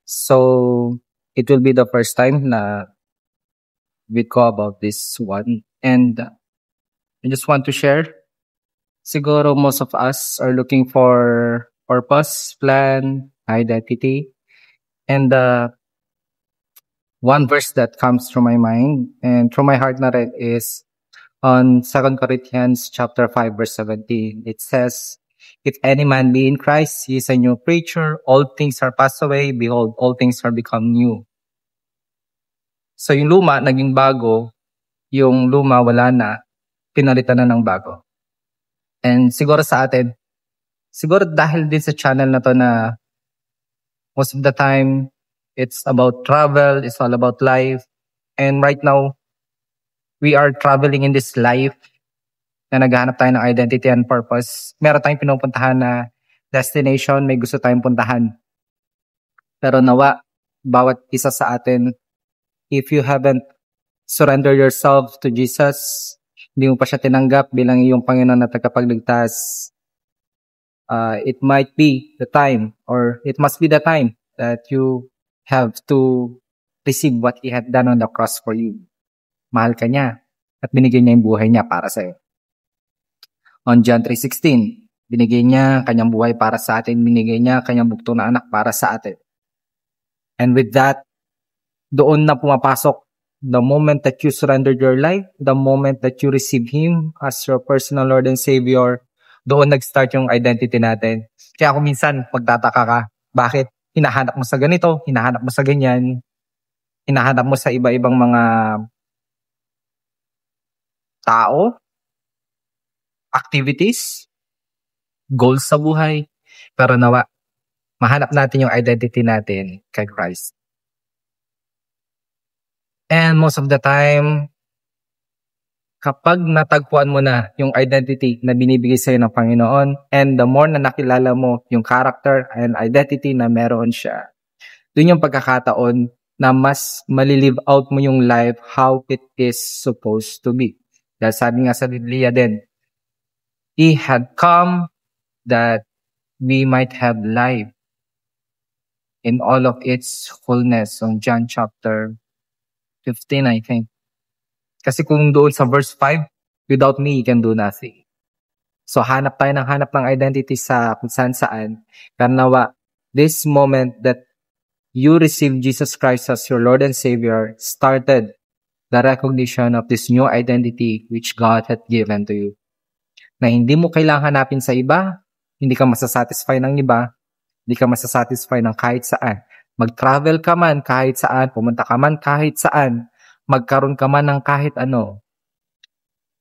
So, it will be the first time na we go about this one. And I just want to share, siguro most of us are looking for purpose, plan, identity. And one verse that comes through my mind and through my heart na rin is on 2 Corinthians chapter 5 verse 17. It says, if any man be in Christ, he is a new creature. All things are passed away. Behold, all things are become new. So yung luma naging bago, yung luma wala na, pinalitan na ng bago. And siguro sa atin, siguro dahil din sa channel na to na most of the time, it's about travel, it's all about life. And right now, we are traveling in this life na naghahanap tayo ng identity and purpose. Meron tayong pinupuntahan na destination, may gusto tayong puntahan. Pero nawa, bawat isa sa atin, if you haven't surrendered yourself to Jesus, hindi mo pa siya tinanggap bilang iyong Panginoon at tagapagligtas, it might be the time or it must be the time that you have to receive what He had done on the cross for you. Mahal ka niya at binigay niya yung buhay niya para sa'yo. On John 3:16, binigay niya kanyang buhay para sa atin, binigay niya kanyang bugtong na anak para sa atin. And with that, doon na pumapasok the moment that you surrendered your life, the moment that you receive Him as your personal Lord and Savior, doon nag-start yung identity natin. Kaya kung minsan magtataka ka, bakit hinahanap mo sa ganito, hinahanap mo sa ganyan, hinahanap mo sa iba-ibang mga tao, activities, goals sa buhay, pero nawa, mahanap natin yung identity natin kay Christ. And most of the time, kapag natagpuan mo na yung identity na binibigay sa'yo ng Panginoon, and the more na nakilala mo yung character and identity na meron siya, dun yung pagkakataon na mas malilive out mo yung life how it is supposed to be. Dahil sabi nga sa Biblia din, He had come that we might have life in all of its fullness. On John chapter 15, I think. Kasi kung doon sa verse 5, without me, you can do nothing. So hanap tayo ng identity sa kung saan. Karnawa, this moment that you received Jesus Christ as your Lord and Savior started the recognition of this new identity which God had given to you. Na hindi mo kailangan hanapin sa iba, hindi ka masasatisfy ng iba, hindi ka masasatisfy ng kahit saan. Mag-travel ka man kahit saan, pumunta ka man kahit saan, magkaroon ka man ng kahit ano,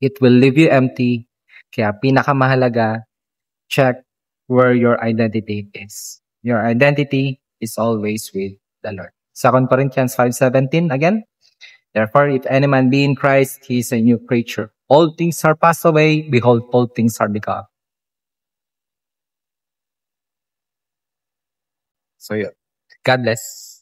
it will leave you empty. Kaya pinakamahalaga, check where your identity is. Your identity is always with the Lord. 2 Corinthians 5:17 again. Therefore, if any man be in Christ, he is a new creature. All things are passed away. Behold, all things are become. So, yeah. God bless.